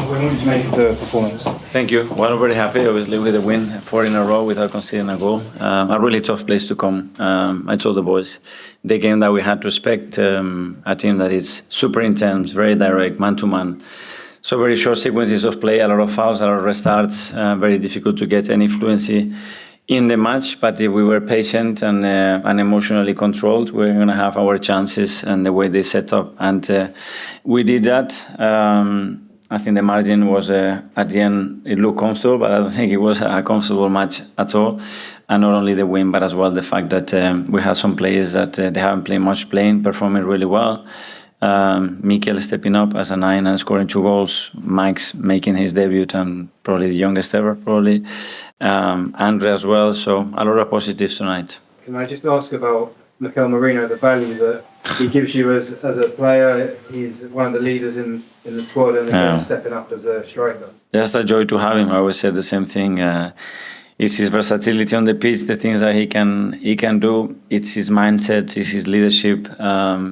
What did you make of the performance? Thank you. Well, very happy, obviously, with the win, 4 in a row without conceding a goal. A really tough place to come. I told the boys, the game that we had to expect, a team that is super intense, very direct, man-to-man. So very short sequences of play, a lot of fouls, a lot of restarts, very difficult to get any fluency in the match. But if we were patient and emotionally controlled, we're going to have our chances and the way they set up. And we did that. I think the margin was, at the end, it looked comfortable, but I don't think it was a comfortable match at all. And not only the win, but as well the fact that we have some players that they haven't played much playing, performing really well. Mikel stepping up as a 9 and scoring 2 goals. Mike's making his debut and probably the youngest ever, probably. Andre as well, so a lot of positives tonight. Can I just ask about Mikel Merino, the value that he gives you as a player? He's one of the leaders in the squad and again, stepping up as a striker. Just a joy to have him. I always said the same thing. It's his versatility on the pitch, the things that he can do. It's his mindset, it's his leadership,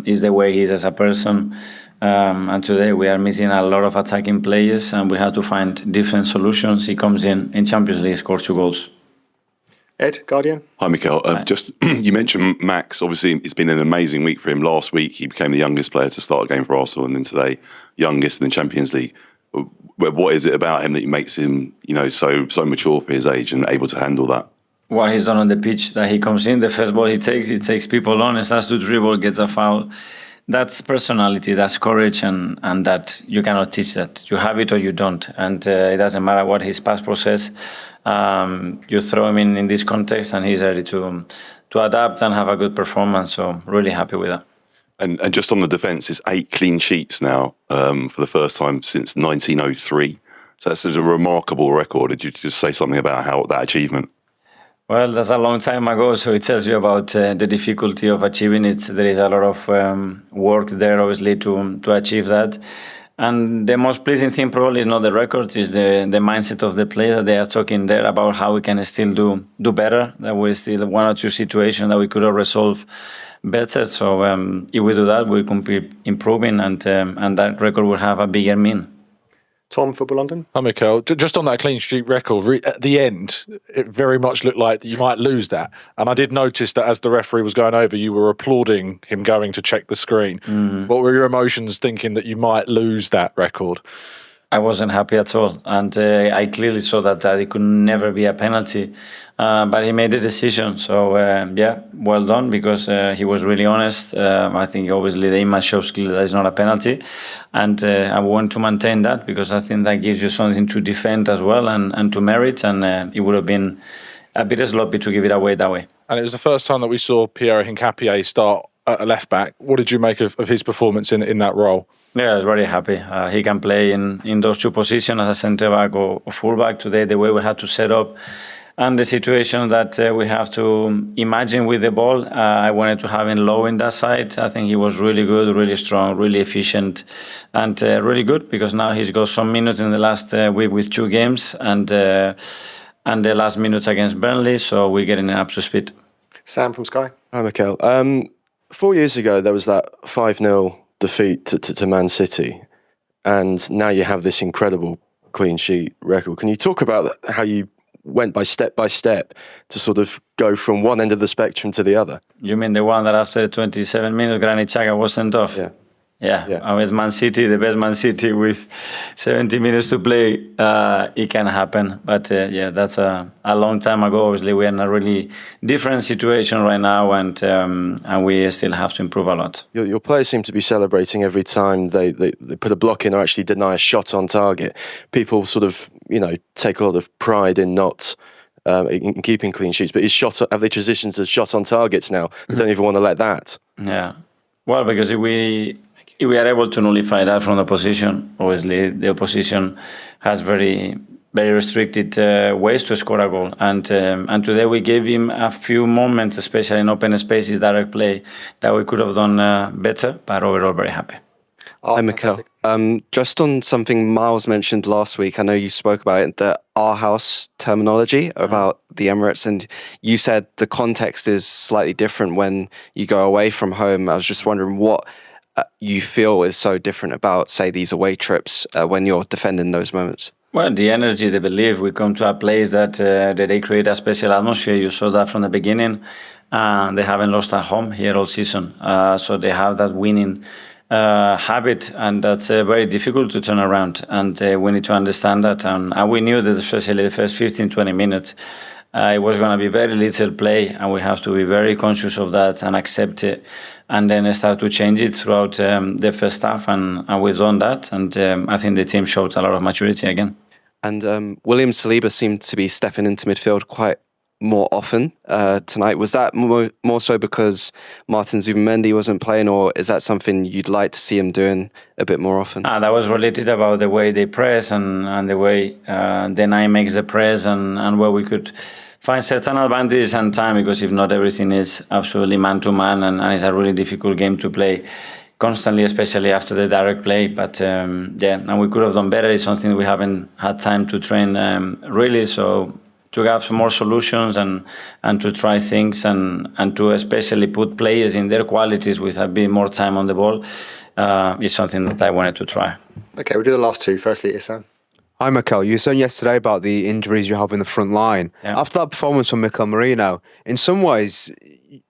it's the way he is as a person. And today we are missing a lot of attacking players and we have to find different solutions. He comes in Champions League, scores 2 goals. Ed, Guardian. Hi, Mikel. Just you mentioned Max. Obviously, it's been an amazing week for him. Last week, he became the youngest player to start a game for Arsenal, and then today, youngest in the Champions League. What is it about him that makes him, so mature for his age and able to handle that? What he's done on the pitch, that he comes in, the first ball he takes people on, and starts to dribble, gets a foul. That's personality, that's courage, and that you cannot teach that. You have it or you don't, and it doesn't matter what his past process. You throw him in this context, and he's ready to adapt and have a good performance. So really happy with that. And just on the defence, it's 8 clean sheets now for the first time since 1903. So that's a remarkable record. Did you just say something about that achievement? Well, that's a long time ago, so it tells you about the difficulty of achieving it. There is a lot of work there, obviously, to achieve that. And the most pleasing thing probably is not the records, is the mindset of the players. They are talking there about how we can still do better, that we still 1 or 2 situations that we could have resolved better. So if we do that, we can be improving and that record will have a bigger mean. Tom, Football London. Hi, Mikel. Just on that clean sheet record, at the end, it very much looked like you might lose that. And I did notice that as the referee was going over, you were applauding him going to check the screen. What were your emotions thinking that you might lose that record? I wasn't happy at all. And I clearly saw that it could never be a penalty. But he made the decision. So, well done, because he was really honest. I think obviously the image shows clearly that it's not a penalty. And I want to maintain that, because I think that gives you something to defend as well and to merit. And it would have been a bit sloppy to give it away that way. And it was the first time that we saw Pierre Hincapié start at a left-back. What did you make of his performance in that role? Yeah, I was very happy. He can play in those 2 positions as a centre-back or full-back. Today, the way we had to set up and the situation that we have to imagine with the ball, I wanted to have him low in that side. I think he was really good, really strong, really efficient, and really good, because now he's got some minutes in the last week with 2 games and the last minutes against Burnley, so we're getting up to speed. Sam from Sky. Hi, Mikel. 4 years ago, there was that 5-0 defeat to Man City, and now you have this incredible clean sheet record. Can you talk about how you went by step to sort of go from one end of the spectrum to the other? You mean the one that after 27 minutes Granit Xhaka was sent off? Yeah. I was Man City, the best Man City, with 70 minutes to play. It can happen, but that's a long time ago. Obviously, we're in a really different situation right now, and we still have to improve a lot. Your players seem to be celebrating every time they put a block in or actually deny a shot on target. People sort of take a lot of pride in not in keeping clean sheets, but have they transitioned to shot on targets now? We don't even want to let that. Yeah, well, because if we are able to nullify that from the opposition, obviously the opposition has very, very restricted ways to score a goal. And today we gave him a few moments, especially in open spaces, direct play, that we could have done better, but overall very happy. Hi, Mikel. Just on something Miles mentioned last week, I know you spoke about it, the our house terminology about the Emirates, and you said the context is slightly different when you go away from home. I was just wondering what you feel is so different about, say, these away trips when you're defending those moments? Well, the energy, the belief. We come to a place that they create a special atmosphere. You saw that from the beginning. They haven't lost at home here all season. So they have that winning habit, and that's very difficult to turn around. And we need to understand that. And we knew that especially the first 15, 20 minutes, it was going to be very little play, and we have to be very conscious of that and accept it, and then start to change it throughout the first half. And we've done that. And I think the team showed a lot of maturity again. And William Saliba seemed to be stepping into midfield quite more often tonight. Was that more so because Martin Zubimendi wasn't playing, or is that something you'd like to see him doing a bit more often? That was related about the way they press and the way the nine makes the press, and where we could find certain advantages and time, because if not, everything is absolutely man-to-man, and it's a really difficult game to play constantly, especially after the direct play. But and we could have done better. It's something we haven't had time to train really, so to have some more solutions and to try things and to especially put players in their qualities with a bit more time on the ball is something that I wanted to try. Okay, we'll do the last two. Firstly, Ihsan. Hi, Mikel. You were saying yesterday about the injuries you have in the front line. Yeah. After that performance from Mikel Merino, in some ways,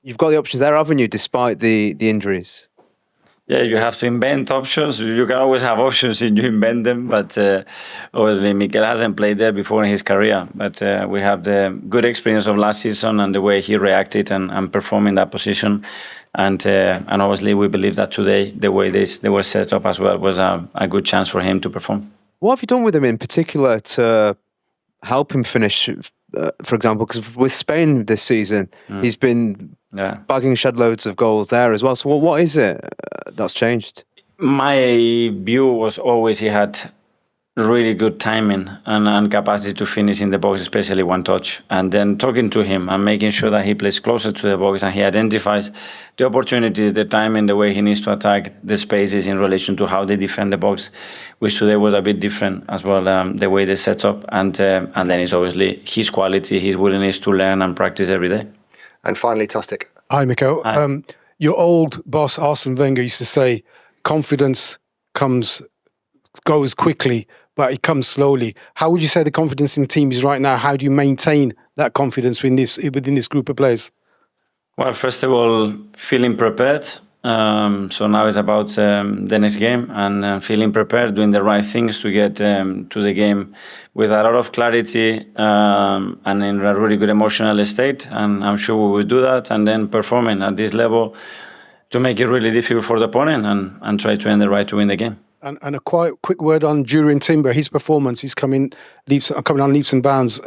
you've got the options there, haven't you, despite the injuries? Yeah, you have to invent options. You can always have options if you invent them, but obviously Mikel hasn't played there before in his career. But we have the good experience of last season and the way he reacted and performed in that position. And obviously we believe that today, the way they were set up as well was a good chance for him to perform. What have you done with him in particular to help him finish, for example? Because with Spain this season, he's been bagging shed loads of goals there as well. So what is it that's changed? My view was always he had really good timing and capacity to finish in the box, especially one touch. And then talking to him and making sure that he plays closer to the box and he identifies the opportunities, the timing, the way he needs to attack the spaces in relation to how they defend the box, which today was a bit different as well, the way they set up. And then it's obviously his quality, his willingness to learn and practice every day. And finally, Tostig. Hi, Mikel. Hi. Your old boss, Arsene Wenger, used to say, confidence goes quickly, but it comes slowly. How would you say the confidence in the team is right now? How do you maintain that confidence within this group of players? Well, first of all, feeling prepared. So now it's about the next game and feeling prepared, doing the right things to get to the game with a lot of clarity and in a really good emotional state. And I'm sure we will do that, and then performing at this level to make it really difficult for the opponent and try to earn the right to win the game. And a quite quick word on Jurien Timber, his performance. He's coming on leaps and bounds,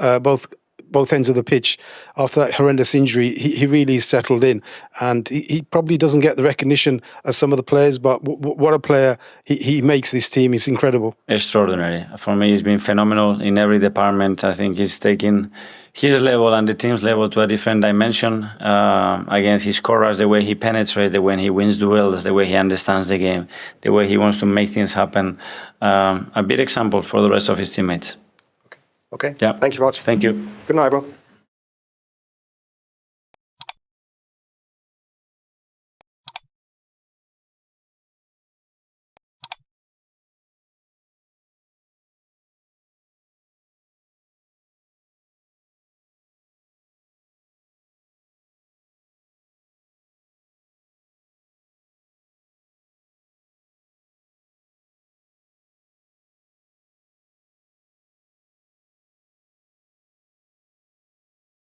both ends of the pitch. After that horrendous injury, he really settled in, and he probably doesn't get the recognition as some of the players, but what a player he makes this team. Is incredible. Extraordinary. For me, he's been phenomenal in every department. I think he's taken his level and the team's level to a different dimension. Against his scorers, the way he penetrates, the way he wins duels, the way he understands the game, the way he wants to make things happen. A big example for the rest of his teammates. Okay. Yeah. Thank you much. Thank you. Good night, everyone.